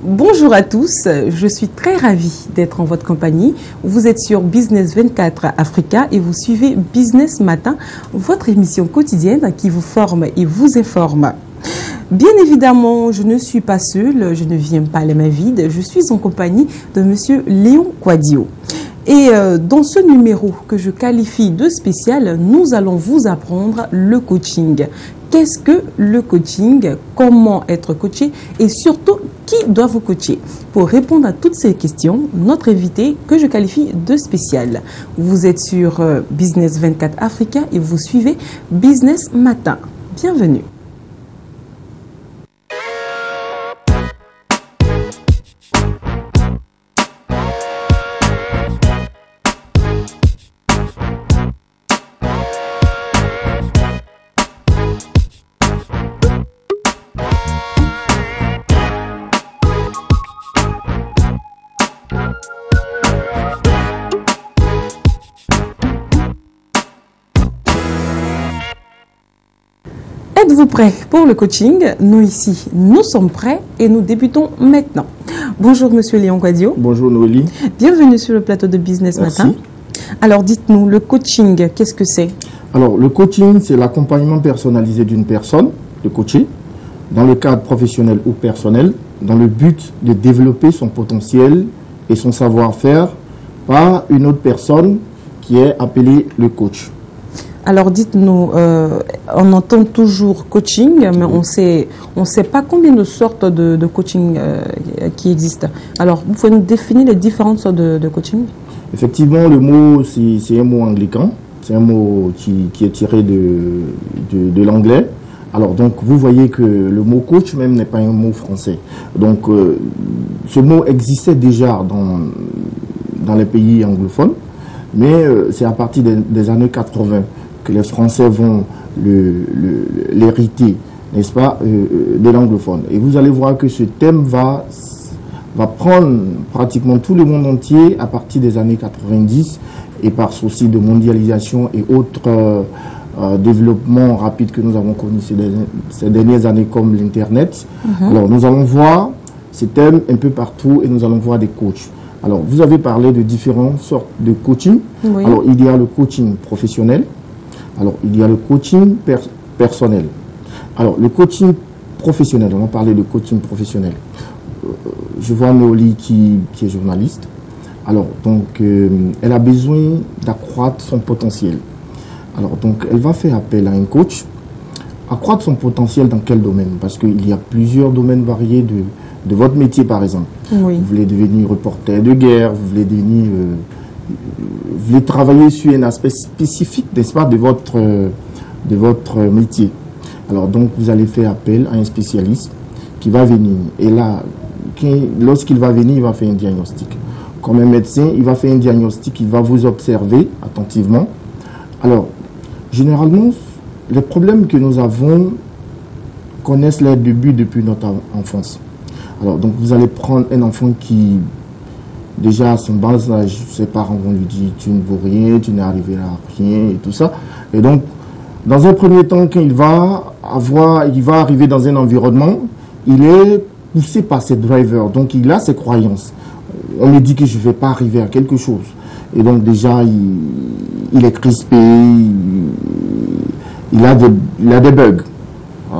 Bonjour à tous, je suis très ravie d'être en votre compagnie. Vous êtes sur Business 24 Africa et vous suivez Business Matin, votre émission quotidienne qui vous forme et vous informe. Bien évidemment, je ne suis pas seule, je ne viens pas les mains vides, je suis en compagnie de Monsieur Léon Quadio. Et dans ce numéro que je qualifie de spécial, nous allons vous apprendre le coaching. Qu'est-ce que le coaching? Comment être coaché? Et surtout, qui doit vous coacher? Pour répondre à toutes ces questions, notre invité que je qualifie de spécial. Vous êtes sur Business 24 Africa et vous suivez Business Matin. Bienvenue. Êtes-vous prêts pour le coaching? Nous ici, nous sommes prêts et nous débutons maintenant. Bonjour Monsieur Léon Quadio. Bonjour Noélie. Bienvenue sur le plateau de Business Matin. Alors dites-nous, le coaching, qu'est-ce que c'est? Alors le coaching, c'est l'accompagnement personnalisé d'une personne, de coacher, dans le cadre professionnel ou personnel, dans le but de développer son potentiel et son savoir-faire par une autre personne qui est appelée le coach. Alors dites-nous, on entend toujours coaching, mais on sait pas combien de sortes de coaching qui existent. Alors, vous pouvez nous définir les différentes sortes de coaching? Effectivement, le mot, c'est un mot anglican. C'est un mot qui est tiré de l'anglais. Alors, donc, vous voyez que le mot coach même n'est pas un mot français. Donc, ce mot existait déjà dans les pays anglophones, mais c'est à partir des années 80 que les Français vont l'hériter, n'est-ce pas, de l'anglophone. Et vous allez voir que ce thème va prendre pratiquement tout le monde entier à partir des années 90 et par souci de mondialisation et autres développements rapides que nous avons connus ces dernières années comme l'Internet. Alors nous allons voir ces thèmes un peu partout et nous allons voir des coachs. Alors vous avez parlé de différentes sortes de coaching. Oui. Alors il y a le coaching professionnel. Alors, il y a le coaching personnel. Alors, le coaching professionnel, on va parler de coaching professionnel. Je vois Noélie qui est journaliste. Alors, donc, elle a besoin d'accroître son potentiel. Alors, donc, elle va faire appel à un coach. Accroître son potentiel dans quel domaine? Parce qu'il y a plusieurs domaines variés de votre métier, par exemple. Oui. Vous voulez devenir reporter de guerre, vous voulez devenir... vous voulez travailler sur un aspect spécifique, n'est-ce pas, de votre métier. Alors donc, vous allez faire appel à un spécialiste qui va venir. Et là, lorsqu'il va venir, il va faire un diagnostic. Comme un médecin, il va faire un diagnostic, il va vous observer attentivement. Alors, généralement, les problèmes que nous avons connaissent leur début depuis notre enfance. Alors donc, vous allez prendre un enfant qui... Déjà, à son bas âge, ses parents vont lui dire « tu ne vaux rien, tu n'es arrivé à rien » et tout ça. Et donc, dans un premier temps, quand il va arriver dans un environnement, il est poussé par ses drivers. Donc, il a ses croyances. On lui dit que je ne vais pas arriver à quelque chose. Et donc, déjà, il est crispé, il a des bugs.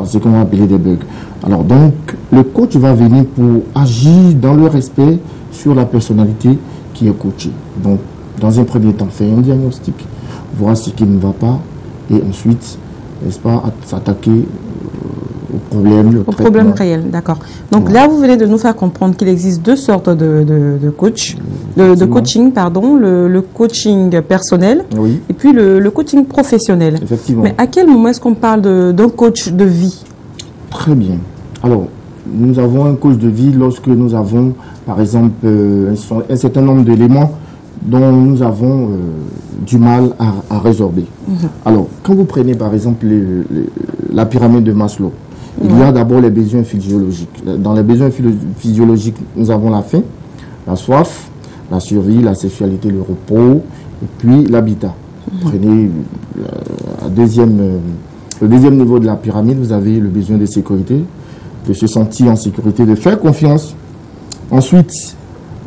C'est qu'on va appeler des bugs. Alors, donc, le coach va venir pour agir dans le respect sur la personnalité qui est coachée. Donc, dans un premier temps, faire un diagnostic, voir ce qui ne va pas, et ensuite, n'est-ce pas, s'attaquer au problème réel, d'accord. Donc là, vous venez de nous faire comprendre qu'il existe deux sortes de coaching, pardon, le coaching personnel, oui, et puis le coaching professionnel. Effectivement. Mais à quel moment est-ce qu'on parle d'un coach de vie? Très bien. Alors, nous avons un coach de vie lorsque nous avons, par exemple, un certain nombre d'éléments dont nous avons du mal à résorber. Alors, quand vous prenez, par exemple, la pyramide de Maslow, il y a d'abord les besoins physiologiques. Dans les besoins physiologiques, nous avons la faim, la soif, la survie, la sexualité, le repos, et puis l'habitat. Prenez le deuxième niveau de la pyramide, vous avez le besoin de sécurité, de se sentir en sécurité, de faire confiance Ensuite,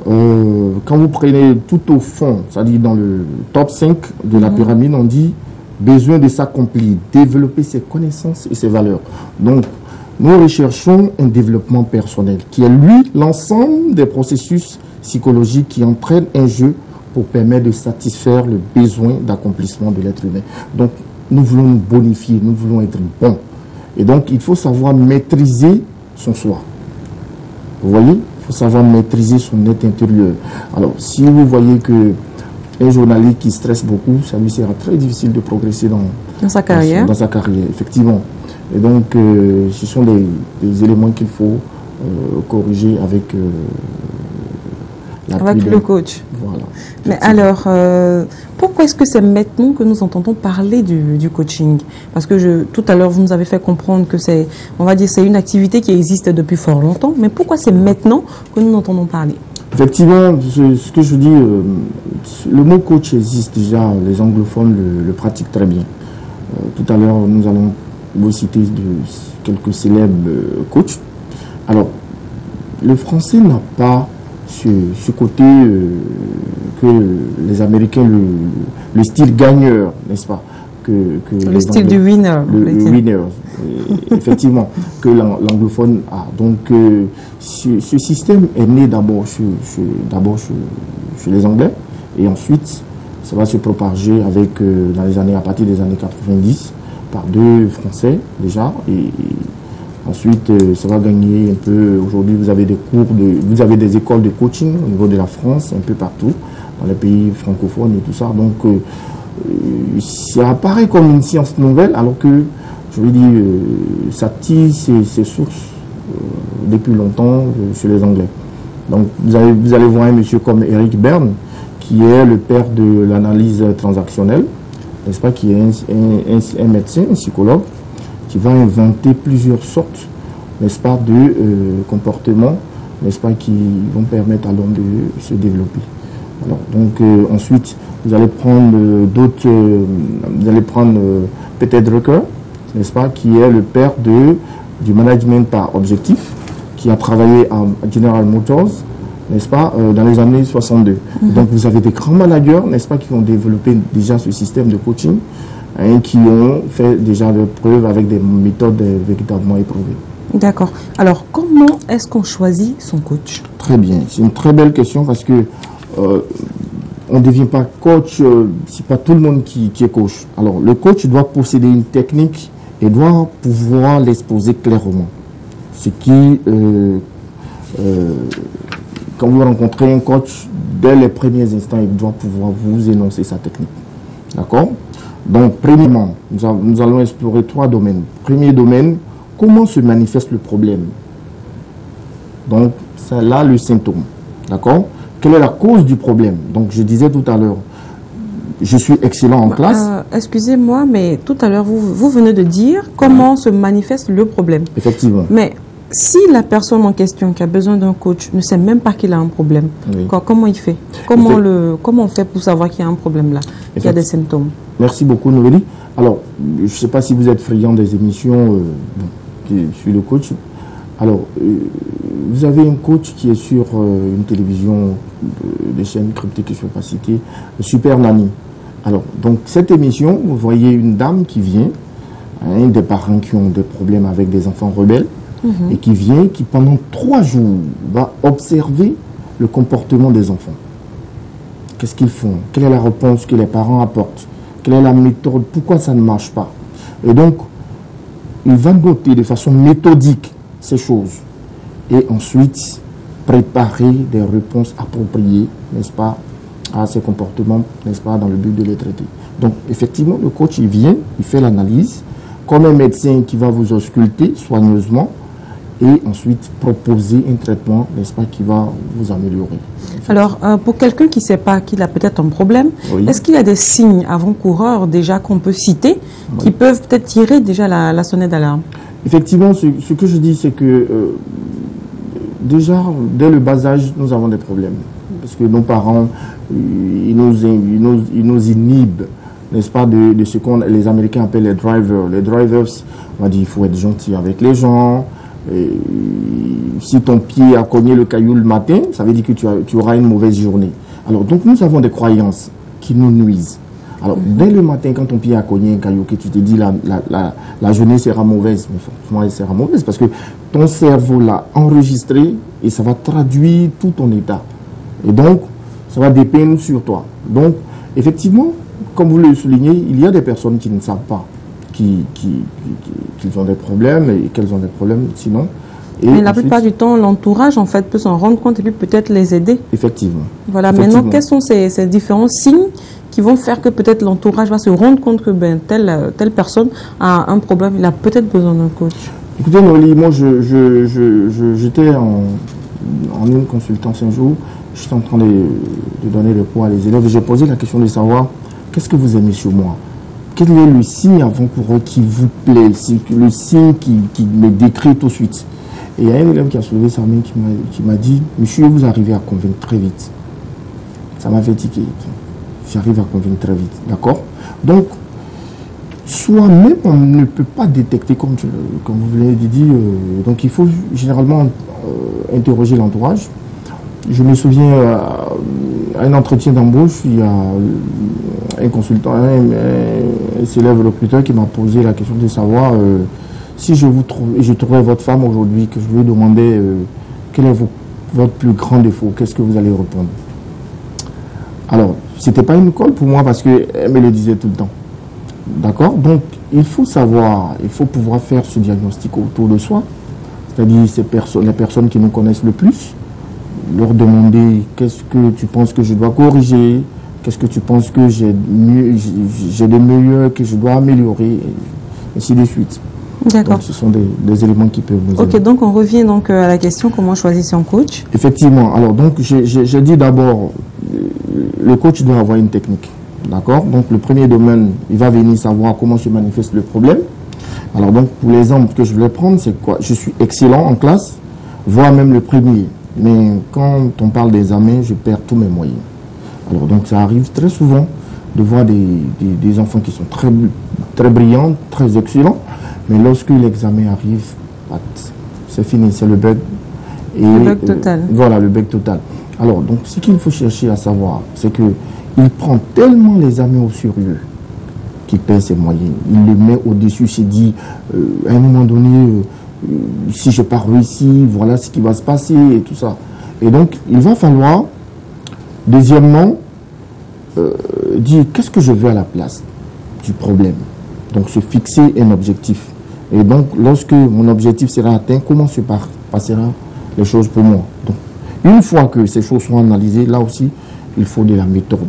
quand vous prenez tout au fond, c'est-à-dire dans le top 5 de la pyramide, on dit besoin de s'accomplir, développer ses connaissances et ses valeurs. Donc, nous recherchons un développement personnel qui est, lui, l'ensemble des processus psychologiques qui entraînent un jeu pour permettre de satisfaire le besoin d'accomplissement de l'être humain. Donc, nous voulons nous bonifier, nous voulons être bons. Et donc, il faut savoir maîtriser son soi. Vous voyez? Il faut savoir maîtriser son être intérieur. Alors, si vous voyez que un journaliste qui stresse beaucoup, ça lui sera très difficile de progresser dans sa carrière. Dans sa carrière, effectivement. Et donc, ce sont des éléments qu'il faut corriger avec le coach. Voilà. Mais alors, pourquoi est-ce que c'est maintenant que nous entendons parler du coaching? Parce que tout à l'heure, vous nous avez fait comprendre que c'est, on va dire, c'est une activité qui existe depuis fort longtemps. Mais pourquoi c'est maintenant que nous entendons parler? Effectivement, ce que je dis, le mot coach existe déjà, les anglophones le pratiquent très bien. Tout à l'heure, nous allons vous citer quelques célèbres coachs. Alors, le français n'a pas ce côté que les Américains, le style gagneur, n'est-ce pas? Le style du winner. Le winner, effectivement, que l'anglophone a. Donc, ce système est né d'abord chez les Anglais, et ensuite, ça va se propager avec, à partir des années 90, par deux Français déjà, et ensuite, ça va gagner un peu. Aujourd'hui, vous avez vous avez des écoles de coaching au niveau de la France, un peu partout, dans les pays francophones et tout ça. Donc, ça apparaît comme une science nouvelle, alors que, je veux dire, ça tire ses sources depuis longtemps chez les Anglais. Donc, vous allez voir un monsieur comme Eric Berne, qui est le père de l'analyse transactionnelle, n'est-ce pas, qui est un médecin, un psychologue, qui va inventer plusieurs sortes, n'est-ce pas, de comportements, n'est-ce pas, qui vont permettre à l'homme de se développer. Alors, donc, ensuite, vous allez prendre Peter Drucker, n'est-ce pas, qui est le père du management par objectif, qui a travaillé à General Motors, n'est-ce pas, dans les années 62. Donc, vous avez des grands managers, n'est-ce pas, qui ont développé déjà ce système de coaching, qui ont fait déjà leurs preuves avec des méthodes véritablement éprouvées. D'accord. Alors, comment est-ce qu'on choisit son coach? Très bien. C'est une très belle question parce que on ne devient pas coach, c'est pas tout le monde qui est coach. Alors, le coach doit posséder une technique et doit pouvoir l'exposer clairement. Ce qui, quand vous rencontrez un coach, dès les premiers instants, il doit pouvoir vous énoncer sa technique. D'accord? Donc, premièrement, nous allons explorer 3 domaines. Premier domaine, comment se manifeste le problème? Donc, c'est là le symptôme. D'accord? Quelle est la cause du problème? Donc, je disais tout à l'heure, je suis excellent en classe. Excusez-moi, mais tout à l'heure, vous venez de dire comment se manifeste le problème. Effectivement. Mais si la personne en question qui a besoin d'un coach ne sait même pas qu'il a un problème, oui. Comment il fait? Comment on fait pour savoir qu'il y a un problème là, qu'il y a des symptômes? Merci beaucoup, Noélie. Alors, je ne sais pas si vous êtes friand des émissions sur le coach. Alors, vous avez un coach qui est sur une télévision, des chaînes cryptées que je ne vais pas citer, Super Nanny. Alors, donc, cette émission, vous voyez une dame qui vient, des parents qui ont des problèmes avec des enfants rebelles, et qui vient, qui pendant 3 jours va observer le comportement des enfants. Qu'est-ce qu'ils font? Quelle est la réponse que les parents apportent? Quelle est la méthode? Pourquoi ça ne marche pas? Et donc, il va noter de façon méthodique ces choses. Et ensuite, préparer des réponses appropriées, n'est-ce pas, à ces comportements, n'est-ce pas, dans le but de les traiter. Donc, effectivement, le coach, il vient, il fait l'analyse, comme un médecin qui va vous ausculter soigneusement, et ensuite proposer un traitement, n'est-ce pas, qui va vous améliorer. Alors, pour quelqu'un qui ne sait pas qu'il a peut-être un problème, oui. Est-ce qu'il y a des signes avant-coureurs déjà qu'on peut citer, oui, qui peuvent peut-être tirer déjà la sonnette d'alarme? Effectivement, ce que je dis, c'est que déjà, dès le bas âge, nous avons des problèmes. Parce que nos parents, ils nous inhibent, n'est-ce pas, de ce qu'on les Américains appellent les drivers. Les drivers, on va dire, il faut être gentil avec les gens, si ton pied a cogné le caillou le matin, ça veut dire que tu auras une mauvaise journée. Alors, donc, nous avons des croyances qui nous nuisent. Alors, dès le matin, quand ton pied a cogné un caillou, que tu te dis la journée sera mauvaise, mais forcément, elle sera mauvaise parce que ton cerveau l'a enregistré et ça va traduire tout ton état. Et donc, ça va dépeindre sur toi. Donc, effectivement, comme vous le soulignez, il y a des personnes qui ne savent pas qu'ils ont des problèmes et qu'elles ont des problèmes sinon. Mais la plupart du temps, l'entourage, en fait, peut s'en rendre compte et puis peut-être les aider. Effectivement. Voilà, Effectivement. Maintenant, quels sont ces différents signes qui vont faire que peut-être l'entourage va se rendre compte que telle personne a un problème, il a peut-être besoin d'un coach? Écoutez, Noélie, moi, j'étais en une consultance un jour, j'étais en train de donner le cours à les élèves et j'ai posé la question de savoir qu'est-ce que vous aimez sur moi? Quel est le signe avant-coureur qui vous plaît? Le signe qui me décrit tout de suite. Et il y a un élève qui a soulevé sa main qui m'a dit, monsieur, vous arrivez à convaincre très vite. Ça m'a fait tiquer. J'arrive à convaincre très vite. D'accord? Donc, soi-même, on ne peut pas détecter, comme vous l'avez dit. Donc, il faut généralement interroger l'entourage. Je me souviens à un entretien d'embauche, il y a un consultant, un célèbre recruteur qui m'a posé la question de savoir si je trouvais votre femme aujourd'hui, que je lui demandais quel est votre plus grand défaut, qu'est-ce que vous allez répondre? Alors, ce n'était pas une colle pour moi parce qu'elle me le disait tout le temps. D'accord? Donc, il faut savoir, il faut pouvoir faire ce diagnostic autour de soi, c'est-à-dire les personnes qui nous connaissent le plus, leur demander qu'est-ce que tu penses que je dois corriger, qu'est-ce que tu penses que j'ai de meilleur, que je dois améliorer, et ainsi de suite. D'accord. Donc, ce sont des éléments qui peuvent nous aider. Ok, donc on revient donc à la question, comment choisir son coach? Effectivement. Alors, donc, j'ai dit d'abord, le coach doit avoir une technique. D'accord? Donc, le premier domaine, il va venir savoir comment se manifeste le problème. Alors, donc, pour l'exemple que je voulais prendre, c'est quoi? Je suis excellent en classe, voire même le premier. Mais quand on parle d'examen, je perds tous mes moyens. Alors, donc, ça arrive très souvent de voir des enfants qui sont très, très brillants, très excellents. Mais lorsque l'examen arrive, c'est fini, c'est le bug. Le bug total. Voilà, le bug total. Alors, donc, ce qu'il faut chercher à savoir, c'est qu'il prend tellement l'examen au sérieux qu'il perd ses moyens. Il le met au-dessus, il s'est dit, à un moment donné, si je n'ai pas réussi, voilà ce qui va se passer et tout ça. Et donc, il va falloir, deuxièmement, dire qu'est-ce que je veux à la place du problème. Donc, se fixer un objectif. Et donc, lorsque mon objectif sera atteint, comment se passera les choses pour moi? Donc, une fois que ces choses sont analysées, là aussi, il faut de la méthode.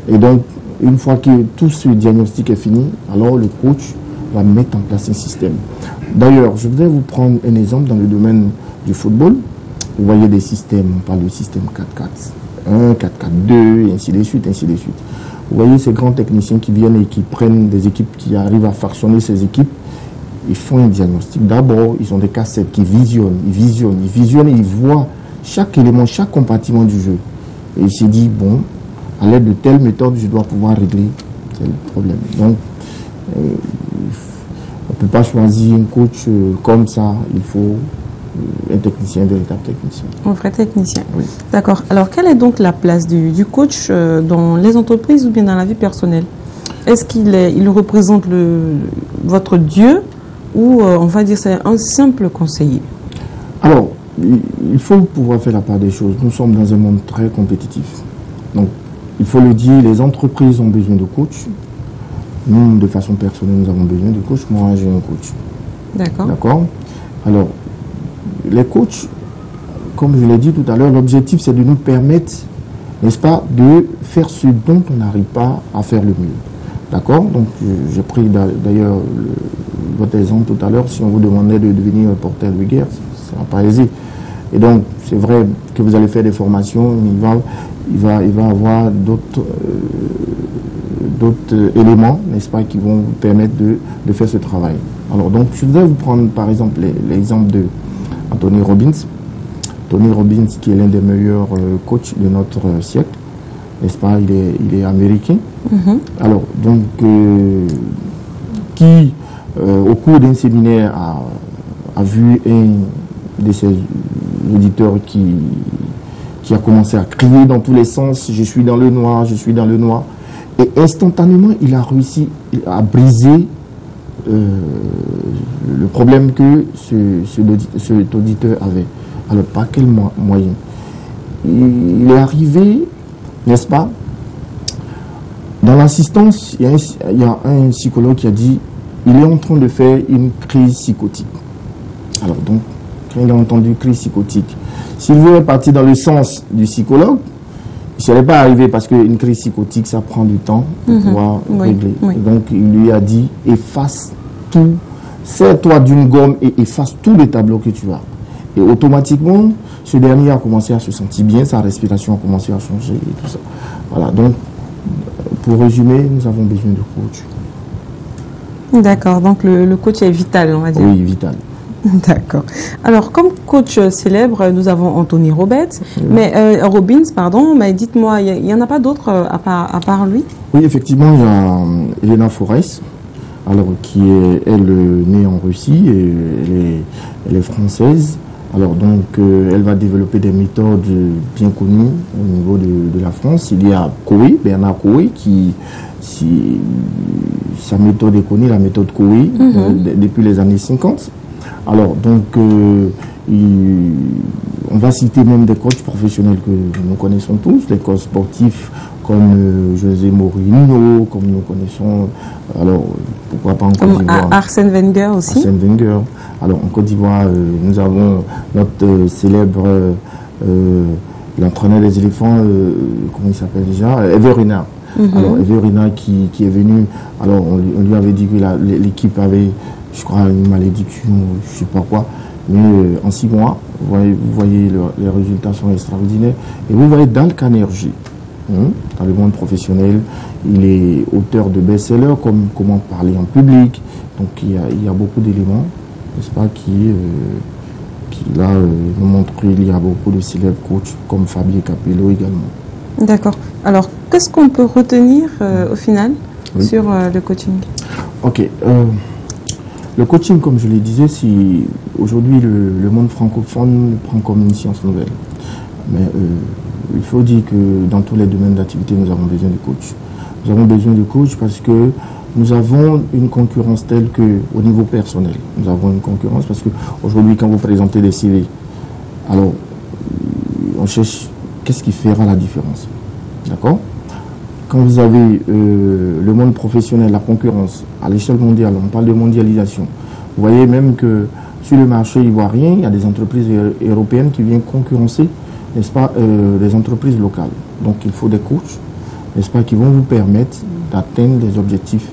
Et donc, une fois que tout ce diagnostic est fini, alors le coach va mettre en place un système. D'ailleurs, je voudrais vous prendre un exemple dans le domaine du football. Vous voyez des systèmes, on parle de système 4-4-1, 4-4-2, et ainsi de suite, ainsi de suite. Vous voyez ces grands techniciens qui viennent et qui prennent des équipes, qui arrivent à fractionner ces équipes. Ils font un diagnostic. D'abord, ils ont des cassettes qui visionnent, et ils voient chaque élément, chaque compartiment du jeu. Et il s'est dit, bon, à l'aide de telle méthode, je dois pouvoir régler tel problème. Donc, on ne peut pas choisir un coach comme ça. Il faut un technicien, un véritable technicien. Un vrai technicien. Oui. D'accord. Alors, quelle est donc la place du coach dans les entreprises ou bien dans la vie personnelle? Est-ce qu'il représente votre Dieu ou on va dire c'est un simple conseiller? Alors, il faut pouvoir faire la part des choses. Nous sommes dans un monde très compétitif. Donc, il faut le dire, les entreprises ont besoin de coach. Nous, de façon personnelle, nous avons besoin de coach. Moi, j'ai un coach. D'accord. D'accord. Alors, les coachs, comme je l'ai dit tout à l'heure, l'objectif, c'est de nous permettre, n'est-ce pas, de faire ce dont on n'arrive pas à faire le mieux. D'accord. Donc, j'ai pris d'ailleurs votre exemple tout à l'heure. Si on vous demandait de devenir reporter de guerre, ça ne va pas aisé. Et donc, c'est vrai que vous allez faire des formations, il va avoir d'autres éléments, n'est-ce pas, qui vont vous permettre de faire ce travail. Alors, donc, je voudrais vous prendre, par exemple, l'exemple de Anthony Robbins. Tony Robbins, qui est l'un des meilleurs coachs de notre siècle, n'est-ce pas, il est américain. Mm-hmm. Alors, donc, qui, au cours d'un séminaire, a vu de ces auditeurs qui a commencé à crier dans tous les sens, je suis dans le noir, je suis dans le noir. Et instantanément, il a réussi à briser le problème que cet auditeur avait. Alors, par quel moyen? Il est arrivé, n'est-ce pas? Dans l'assistance, il y a un psychologue qui a dit il est en train de faire une crise psychotique. Alors, donc, quand il a entendu crise psychotique, s'il voulait partir dans le sens du psychologue, il ne serait pas arrivé parce qu'une crise psychotique, ça prend du temps pour pouvoir régler. Oui. Donc, il lui a dit efface tout, serre-toi d'une gomme et efface tous les tableaux que tu as. Et automatiquement, ce dernier a commencé à se sentir bien, sa respiration a commencé à changer et tout ça. Voilà, donc, pour résumer, nous avons besoin de coach. D'accord, donc le coach est vital, on va dire. Oui, vital. D'accord. Alors, comme coach célèbre, nous avons Anthony Robbins, mais dites-moi, il n'y en a pas d'autres à part lui? Oui, effectivement, il y a Elena Forest, alors, qui est, elle, née en Russie, et elle est française. Alors, donc, elle va développer des méthodes bien connues au niveau de la France. Il y a Bernard Coé, sa méthode est connue, la méthode Coé, depuis les années 50. Alors, donc, on va citer même des coachs professionnels que nous connaissons tous, des coachs sportifs comme José Mourinho, comme nous connaissons, alors, pourquoi pas en Côte d'Ivoire. Arsène Wenger aussi. Arsène Wenger. Alors, en Côte d'Ivoire, nous avons notre célèbre, l'entraîneur des éléphants, comment il s'appelle déjà, Hervé Renard. Alors, Hervé Renard qui est venu, alors on lui avait dit que l'équipe avait, je crois, une malédiction, je ne sais pas quoi, mais en 6 mois, vous voyez les résultats sont extraordinaires. Et vous voyez dans le Canergie, dans le monde professionnel, il est auteur de best-sellers comme Comment parler en public. Donc il y a beaucoup d'éléments, n'est-ce pas, qui là nous montrent qu'il y a beaucoup de célèbres coachs comme Fabien Capello également. D'accord. Alors, qu'est-ce qu'on peut retenir au final sur le coaching? Ok. Le coaching, comme je le disais, aujourd'hui le monde francophone le prend comme une science nouvelle. Mais il faut dire que dans tous les domaines d'activité, nous avons besoin de coach. Nous avons besoin de coach parce que nous avons une concurrence telle qu'au niveau personnel, nous avons une concurrence parce qu'aujourd'hui, quand vous présentez des CV, alors on cherche qu'est-ce qui fera la différence. D'accord? Quand vous avez le monde professionnel, la concurrence à l'échelle mondiale, on parle de mondialisation. Vous voyez même que sur le marché ivoirien, il y a des entreprises européennes qui viennent concurrencer, n'est-ce pas, des entreprises locales. Donc il faut des coachs, n'est-ce pas, qui vont vous permettre d'atteindre les objectifs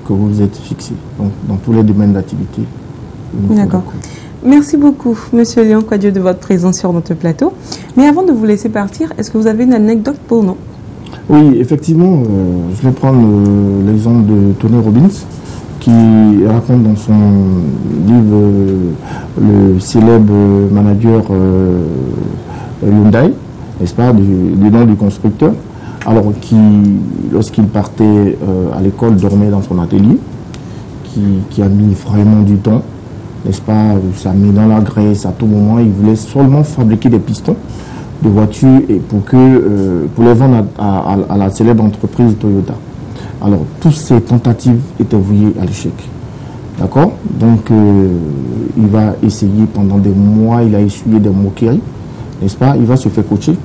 que vous vous êtes fixés. Donc dans tous les domaines d'activité. D'accord. Merci beaucoup, Monsieur Léon Kouadio, de votre présence sur notre plateau. Mais avant de vous laisser partir, est-ce que vous avez une anecdote pour nous? Oui, effectivement, je vais prendre l'exemple de Tony Robbins, qui raconte dans son livre le célèbre manager Hyundai, n'est-ce pas, du nom du constructeur, alors qui, lorsqu'il partait à l'école, dormait dans son atelier, qui a mis vraiment du temps, n'est-ce pas, ça met dans la graisse à tout moment. Il voulait seulement fabriquer des pistons de voitures et pour les vendre à la célèbre entreprise Toyota. Alors, toutes ces tentatives étaient vouées à l'échec. D'accord? Donc, il va essayer pendant des mois, il a essuyé des moqueries, n'est-ce pas? Il va se faire coacher,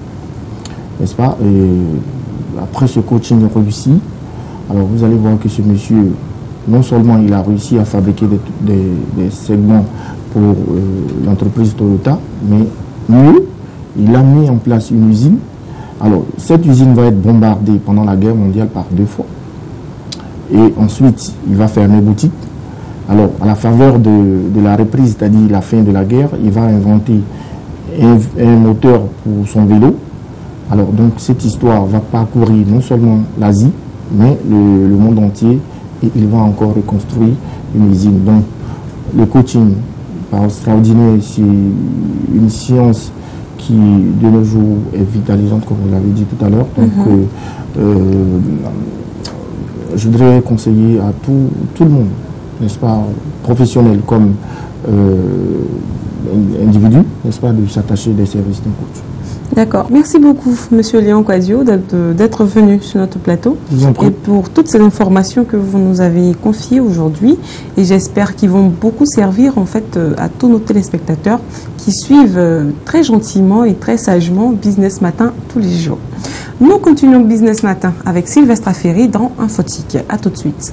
n'est-ce pas? Et après ce coaching réussi, alors vous allez voir que ce monsieur, non seulement il a réussi à fabriquer des segments pour l'entreprise Toyota, mais mieux, il a mis en place une usine. Alors, cette usine va être bombardée pendant la guerre mondiale par 2 fois. Et ensuite, il va fermer boutique. Alors, à la faveur de la reprise, c'est-à-dire la fin de la guerre, il va inventer un moteur pour son vélo. Alors, donc, cette histoire va parcourir non seulement l'Asie, mais le monde entier. Et il va encore reconstruire une usine. Donc, le coaching, par extraordinaire, c'est une science qui, de nos jours, est vitalisante, comme vous l'avez dit tout à l'heure. Donc, je voudrais conseiller à tout le monde, n'est-ce pas, professionnel comme individu, n'est-ce pas, de s'attacher des services d'un coach. D'accord. Merci beaucoup, Monsieur Léon Quasio, d'être venu sur notre plateau et pour toutes ces informations que vous nous avez confiées aujourd'hui. Et j'espère qu'ils vont beaucoup servir en fait à tous nos téléspectateurs qui suivent très gentiment et très sagement Business Matin tous les jours. Nous continuons Business Matin avec Sylvestre Affery dans Infotique. À tout de suite.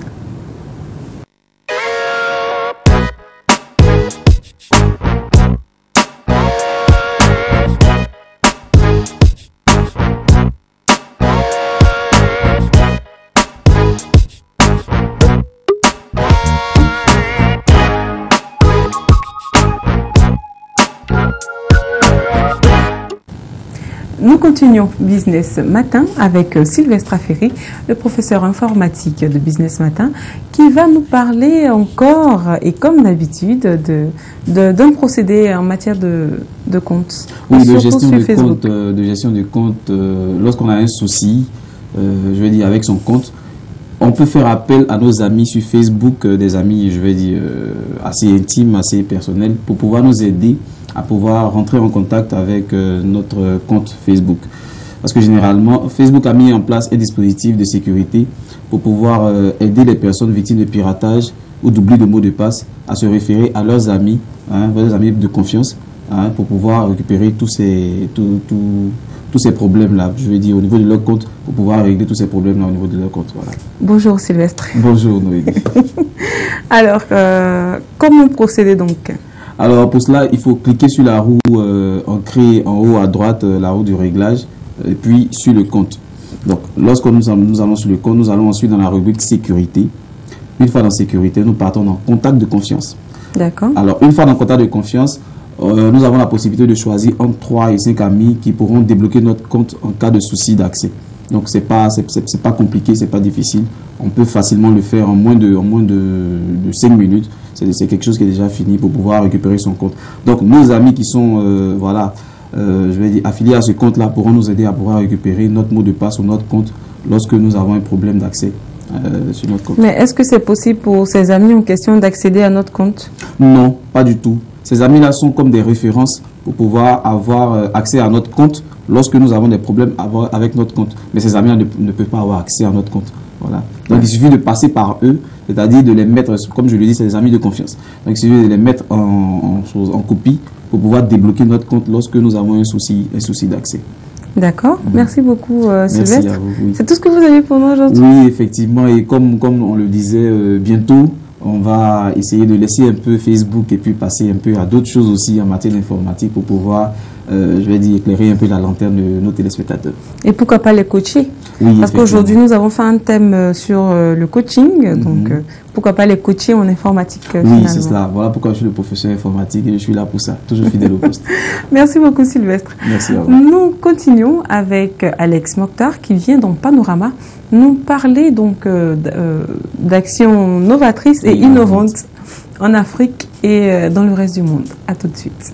Nous continuons Business Matin avec Sylvestre Affery, le professeur informatique de Business Matin, qui va nous parler encore, et comme d'habitude, d'un procédé en matière de compte. Oui, de gestion de compte. Lorsqu'on a un souci, je vais dire, avec son compte, on peut faire appel à nos amis sur Facebook, des amis, je vais dire, assez intimes, assez personnels, pour pouvoir nous aider à pouvoir rentrer en contact avec notre compte Facebook. Parce que généralement, Facebook a mis en place un dispositif de sécurité pour pouvoir aider les personnes victimes de piratage ou d'oubli de mots de passe à se référer à leurs amis, leurs amis de confiance, pour pouvoir récupérer tous ces problèmes-là, je veux dire, au niveau de leur compte, pour pouvoir régler tous ces problèmes-là au niveau de leur compte. Voilà. Bonjour Sylvestre. Bonjour Noémie. Alors, comment procéder donc ? Alors pour cela, il faut cliquer sur la roue ancrée en haut à droite, la roue du réglage, et puis sur le compte. Donc lorsque nous allons sur le compte, nous allons ensuite dans la rubrique sécurité. Une fois dans sécurité, nous partons dans contact de confiance. D'accord. Alors une fois dans contact de confiance, nous avons la possibilité de choisir entre 3 et 5 amis qui pourront débloquer notre compte en cas de souci d'accès. Donc c'est pas compliqué, c'est pas difficile. On peut facilement le faire en moins de 5 minutes. C'est quelque chose qui est déjà fini pour pouvoir récupérer son compte. Donc nos amis qui sont je vais dire affiliés à ce compte-là pourront nous aider à pouvoir récupérer notre mot de passe ou notre compte lorsque nous avons un problème d'accès sur notre compte. Mais est-ce que c'est possible pour ces amis en question d'accéder à notre compte? Non, pas du tout. Ces amis-là sont comme des références pour pouvoir avoir accès à notre compte lorsque nous avons des problèmes avec notre compte. Mais ces amis-là ne peuvent pas avoir accès à notre compte. Voilà. Donc il suffit de passer par eux, c'est-à-dire de les mettre, comme je le dis, c'est des amis de confiance. Donc il suffit de les mettre en copie pour pouvoir débloquer notre compte lorsque nous avons un souci d'accès. D'accord. Merci beaucoup Sylvestre. Merci à vous. Oui. C'est tout ce que vous avez pour nous aujourd'hui? Oui, effectivement. Et comme on le disait, bientôt, on va essayer de laisser un peu Facebook et puis passer un peu à d'autres choses aussi en matière d'informatique pour pouvoir, je vais dire, éclairer un peu la lanterne de nos téléspectateurs. Et pourquoi pas les coacher? Oui, parce qu'aujourd'hui, nous avons fait un thème sur le coaching. Donc, pourquoi pas les coacher en informatique Oui, c'est cela. Voilà pourquoi je suis le professeur informatique et je suis là pour ça. Toujours fidèle au poste. Merci beaucoup, Sylvestre. Merci à vous. Nous continuons avec Alex Mokhtar qui vient dans Panorama nous parler donc d'actions novatrices et innovantes en Afrique et dans le reste du monde. À tout de suite.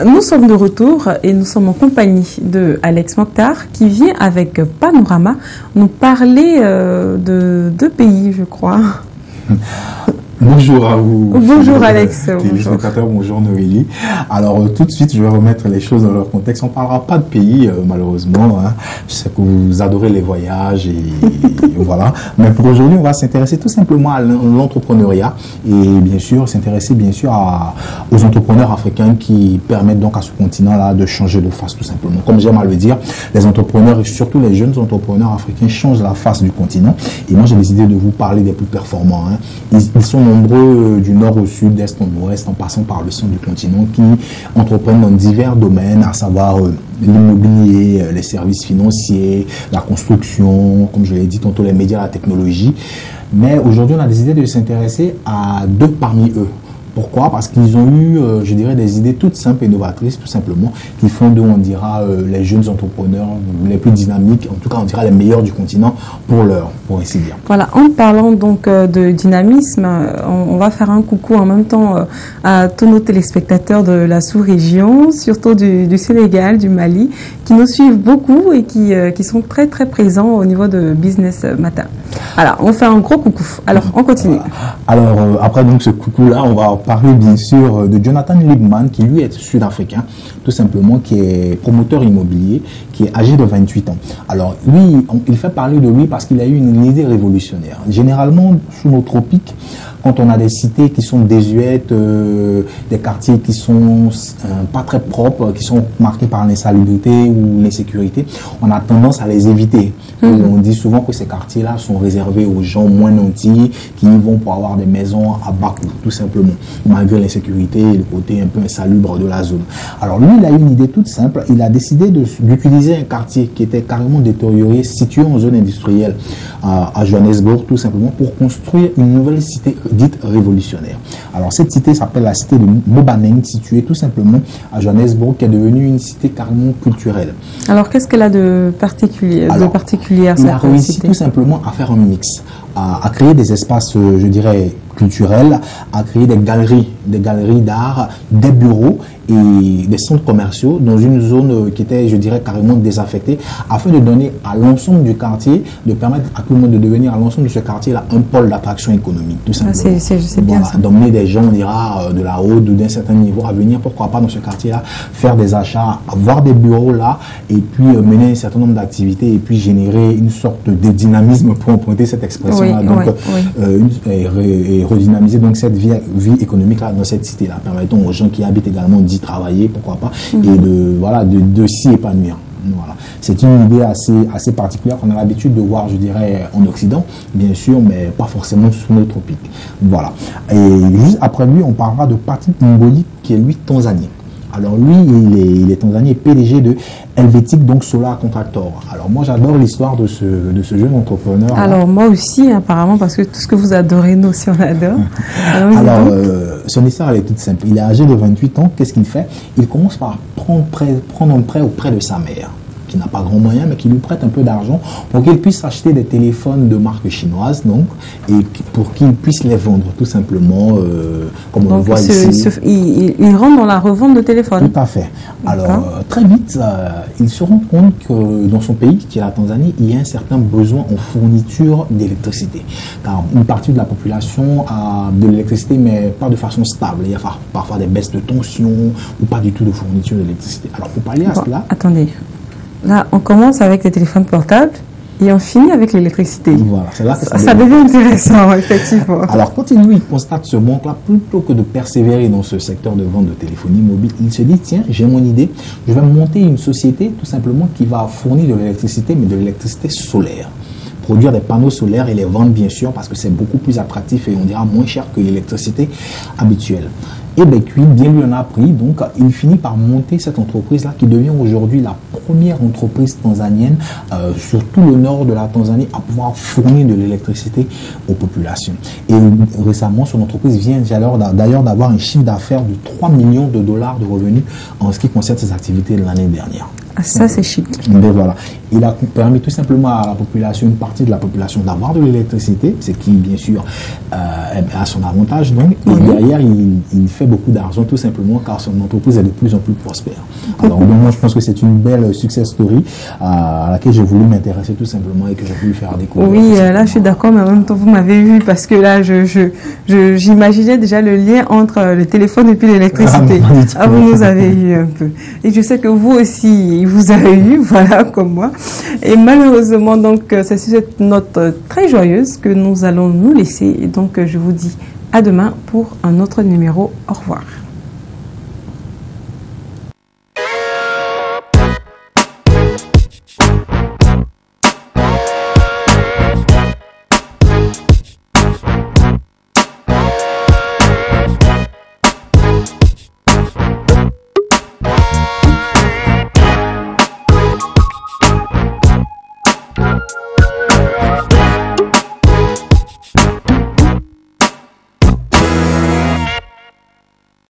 Nous sommes de retour et nous sommes en compagnie de Alex Mokhtar qui vient avec Panorama nous parler de 2 pays, je crois. Bonjour à vous. Bonjour Alex. Téléspectateurs, bonjour Noélie. Alors tout de suite, je vais remettre les choses dans leur contexte. On ne parlera pas de pays, malheureusement. Hein. Je sais que vous adorez les voyages et voilà. Mais pour aujourd'hui, on va s'intéresser tout simplement à l'entrepreneuriat et bien sûr, s'intéresser bien sûr aux entrepreneurs africains qui permettent donc à ce continent-là de changer de face tout simplement. Comme j'aime à le dire, les entrepreneurs et surtout les jeunes entrepreneurs africains changent la face du continent. Et moi, j'ai décidé de vous parler des plus performants. Hein. Ils sont nombreux du nord au sud, d'est en ouest, en passant par le centre du continent, qui entreprennent dans divers domaines, à savoir l'immobilier, les services financiers, la construction, comme je l'ai dit tantôt, les médias, la technologie. Mais aujourd'hui, on a décidé de s'intéresser à 2 parmi eux. Pourquoi? Parce qu'ils ont eu, je dirais, des idées toutes simples et novatrices, tout simplement, qui font d'eux, on dira, les jeunes entrepreneurs les plus dynamiques, en tout cas, on dira les meilleurs du continent pour ainsi dire. Voilà, en parlant donc de dynamisme, on va faire un coucou en même temps à tous nos téléspectateurs de la sous-région, surtout du Sénégal, du Mali, qui nous suivent beaucoup et qui sont très très présents au niveau de Business Matin. Alors, on fait un gros coucou. Alors, on continue. Voilà. Alors, après donc ce coucou-là, on va parler bien sûr de Jonathan Liebman, qui lui est sud-africain, tout simplement, qui est promoteur immobilier, qui est âgé de 28 ans. Alors, lui, il fait parler de lui parce qu'il a eu une idée révolutionnaire. Généralement, sous nos tropiques, quand on a des cités qui sont désuètes, des quartiers qui sont pas très propres, qui sont marqués par l'insalubrité ou l'insécurité, on a tendance à les éviter. On dit souvent que ces quartiers-là sont réservés aux gens moins nantis, qui y vont pour avoir des maisons à bas coût, tout simplement, malgré l'insécurité et le côté un peu insalubre de la zone. Alors lui, il a une idée toute simple. Il a décidé d'utiliser un quartier qui était carrément détérioré, situé en zone industrielle à Johannesburg, tout simplement, pour construire une nouvelle cité dite révolutionnaire. Alors cette cité s'appelle la cité de Mobaneng, située tout simplement à Johannesburg, qui est devenue une cité carrément culturelle. Alors qu'est-ce qu'elle a de particulier, il a réussi tout simplement à faire un mix, à créer des espaces, je dirais, culturels, à créer des galeries d'art, des bureaux et des centres commerciaux dans une zone qui était, je dirais, carrément désaffectée, afin de donner à l'ensemble du quartier, de permettre à tout le monde de devenir à l'ensemble de ce quartier-là un pôle d'attraction économique, tout simplement. C'est bien ça. D'emmener des gens, on dira, de la haute ou d'un certain niveau à venir, pourquoi pas dans ce quartier-là, faire des achats, avoir des bureaux là, et puis mener un certain nombre d'activités, et puis générer une sorte de dynamisme, pour emprunter cette expression-là, et redynamiser donc cette vie économique là dans cette cité là, permettant aux gens qui habitent également d'y travailler, pourquoi pas, et de s'y épanouir. Voilà. C'est une idée assez particulière qu'on a l'habitude de voir, je dirais, en Occident, bien sûr, mais pas forcément sous nos tropiques. Voilà. Et juste après lui, on parlera de Patrick Mboli, qui est lui tanzanien. Alors lui, il est tanzanien et PDG de Helvetic, donc Solar Contractor. Alors moi, j'adore l'histoire de ce jeune entrepreneur. Alors moi aussi, apparemment, parce que tout ce que vous adorez, nous aussi on adore. Alors son histoire, elle est toute simple. Il est âgé de 28 ans. Qu'est-ce qu'il fait? Il commence par prendre un prêt auprès de sa mère, qui n'a pas grand moyen, mais qui lui prête un peu d'argent pour qu'il puisse acheter des téléphones de marque chinoise, donc, et pour qu'il puisse les vendre, tout simplement, comme on le voit ici. Il rentre dans la revente de téléphones. Tout à fait. Alors, très vite, il se rend compte que dans son pays, qui est la Tanzanie, il y a un certain besoin en fourniture d'électricité. Car une partie de la population a de l'électricité, mais pas de façon stable. Il y a parfois des baisses de tension ou pas du tout de fourniture d'électricité. Alors, pour pallier à cela... Attendez. Là, on commence avec les téléphones portables et on finit avec l'électricité. Voilà, c'est là que ça devient intéressant, effectivement. Alors, quand il constate ce manque-là, plutôt que de persévérer dans ce secteur de vente de téléphonie mobile, il se dit, tiens, j'ai mon idée, je vais monter une société, tout simplement, qui va fournir de l'électricité, mais de l'électricité solaire. Produire des panneaux solaires et les vendre, bien sûr, parce que c'est beaucoup plus attractif et on dira moins cher que l'électricité habituelle. Et bien lui en a pris, donc il finit par monter cette entreprise-là qui devient aujourd'hui la première entreprise tanzanienne sur tout le nord de la Tanzanie à pouvoir fournir de l'électricité aux populations. Et récemment, son entreprise vient d'ailleurs d'avoir un chiffre d'affaires de 3 millions de dollars de revenus en ce qui concerne ses activités de l'année dernière. Ah, ça, c'est chic. Mais voilà. Il a permis tout simplement à la population, une partie de la population, d'avoir de l'électricité, ce qui, bien sûr, a son avantage. Donc, et derrière, il fait beaucoup d'argent, tout simplement, car son entreprise est de plus en plus prospère. Alors, donc, moi, je pense que c'est une belle success story à laquelle j'ai voulu m'intéresser, tout simplement, et que j'ai voulu faire découvrir. Oui, là, je suis d'accord, mais en même temps, vous m'avez vu, parce que là, j'imaginais déjà le lien entre le téléphone et puis l'électricité. Ah, vous nous avez eu un peu. Et je sais que vous aussi, vous avez eu, voilà, comme moi. Et malheureusement, donc, c'est sur cette note très joyeuse que nous allons nous laisser. Et donc, je vous dis à demain pour un autre numéro. Au revoir.